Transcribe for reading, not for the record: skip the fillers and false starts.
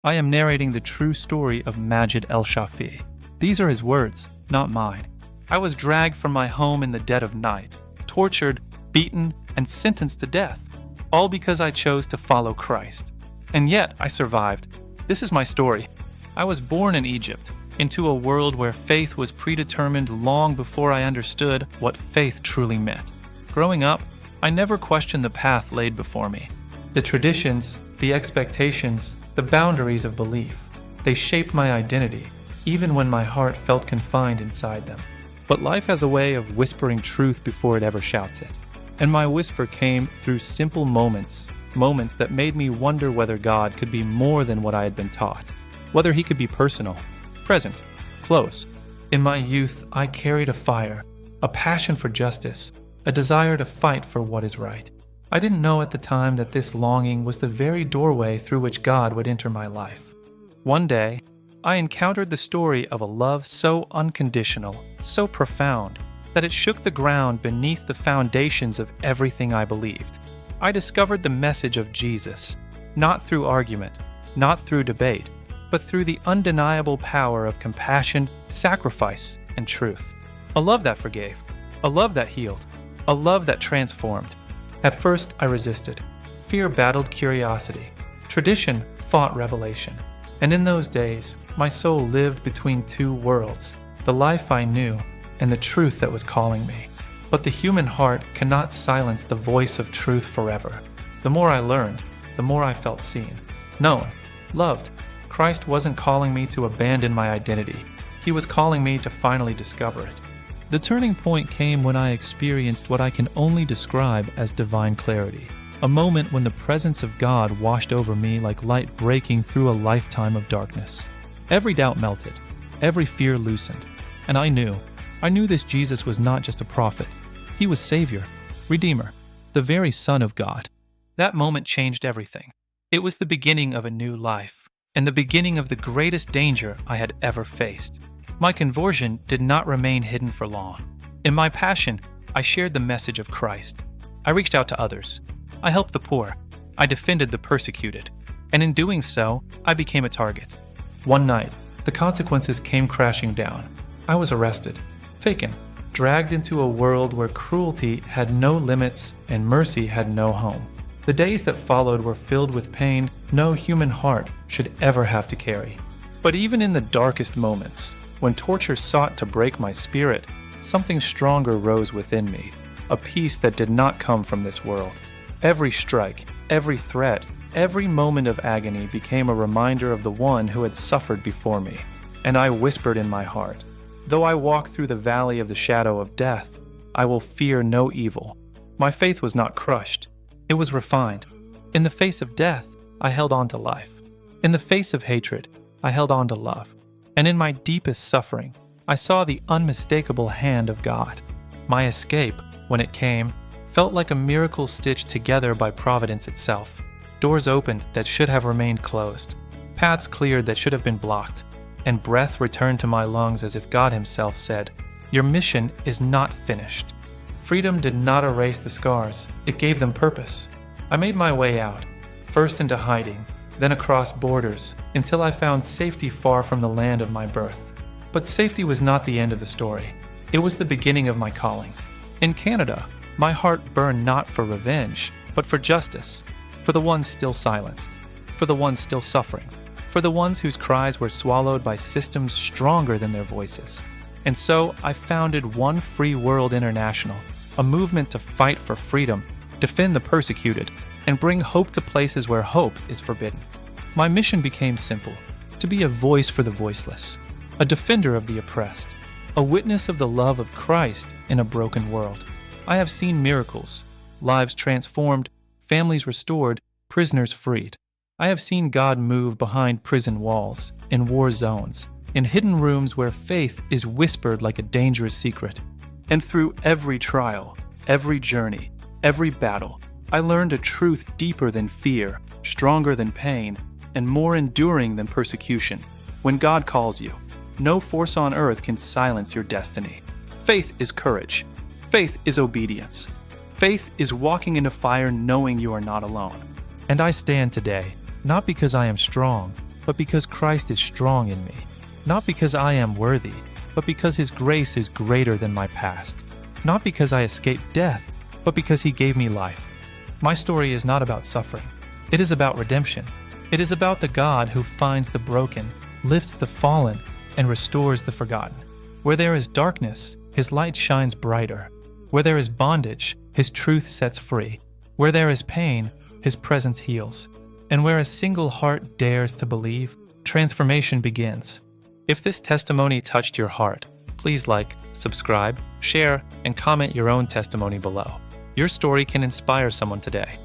I am narrating the true story of Majed El-Shafie. These are his words, not mine. I was dragged from my home in the dead of night, tortured, beaten, and sentenced to death, all because I chose to follow Christ. And yet, I survived. This is my story. I was born in Egypt, into a world where faith was predetermined long before I understood what faith truly meant. Growing up, I never questioned the path laid before me. The traditions, the expectations, the boundaries of belief. They shaped my identity, even when my heart felt confined inside them. But life has a way of whispering truth before it ever shouts it. And my whisper came through simple moments that made me wonder whether God could be more than what I had been taught, whether he could be personal, present, close. In my youth, I carried a fire, a passion for justice, a desire to fight for what is right. I didn't know at the time that this longing was the very doorway through which God would enter my life. One day, I encountered the story of a love so unconditional, so profound, that it shook the ground beneath the foundations of everything I believed. I discovered the message of Jesus, not through argument, not through debate, but through the undeniable power of compassion, sacrifice, and truth. A love that forgave, a love that healed, a love that transformed. At first, I resisted. Fear battled curiosity. Tradition fought revelation. And in those days, my soul lived between two worlds, the life I knew and the truth that was calling me. But the human heart cannot silence the voice of truth forever. The more I learned, the more I felt seen, known, loved. Christ wasn't calling me to abandon my identity. He was calling me to finally discover it. The turning point came when I experienced what I can only describe as divine clarity, a moment when the presence of God washed over me like light breaking through a lifetime of darkness. Every doubt melted, every fear loosened, and I knew this Jesus was not just a prophet. He was Savior, Redeemer, the very Son of God. That moment changed everything. It was the beginning of a new life, and the beginning of the greatest danger I had ever faced. My conversion did not remain hidden for long. In my passion, I shared the message of Christ. I reached out to others. I helped the poor. I defended the persecuted. And in doing so, I became a target. One night, the consequences came crashing down. I was arrested, taken, dragged into a world where cruelty had no limits and mercy had no home. The days that followed were filled with pain no human heart should ever have to carry. But even in the darkest moments, when torture sought to break my spirit, something stronger rose within me, a peace that did not come from this world. Every strike, every threat, every moment of agony became a reminder of the one who had suffered before me. And I whispered in my heart, though I walk through the valley of the shadow of death, I will fear no evil. My faith was not crushed. It was refined. In the face of death, I held on to life. In the face of hatred, I held on to love. And in my deepest suffering, I saw the unmistakable hand of God. My escape, when it came, felt like a miracle stitched together by providence itself. Doors opened that should have remained closed, paths cleared that should have been blocked, and breath returned to my lungs as if God himself said, "Your mission is not finished." Freedom did not erase the scars, it gave them purpose. I made my way out, first into hiding, then across borders, until I found safety far from the land of my birth. But safety was not the end of the story. It was the beginning of my calling. In Canada, my heart burned not for revenge, but for justice, for the ones still silenced, for the ones still suffering, for the ones whose cries were swallowed by systems stronger than their voices. And so I founded One Free World International, a movement to fight for freedom, defend the persecuted, and bring hope to places where hope is forbidden. My mission became simple: to be a voice for the voiceless, a defender of the oppressed, a witness of the love of Christ in a broken world. I have seen miracles, lives transformed, families restored, prisoners freed. I have seen God move behind prison walls, in war zones, in hidden rooms where faith is whispered like a dangerous secret. And through every trial, every journey, every battle, I learned a truth deeper than fear, stronger than pain, and more enduring than persecution. When God calls you, no force on earth can silence your destiny. Faith is courage. Faith is obedience. Faith is walking into fire knowing you are not alone. And I stand today, not because I am strong, but because Christ is strong in me. Not because I am worthy, but because His grace is greater than my past. Not because I escaped death, but because He gave me life. My story is not about suffering. It is about redemption. It is about the God who finds the broken, lifts the fallen, and restores the forgotten. Where there is darkness, His light shines brighter. Where there is bondage, His truth sets free. Where there is pain, His presence heals. And where a single heart dares to believe, transformation begins. If this testimony touched your heart, please like, subscribe, share, and comment your own testimony below. Your story can inspire someone today.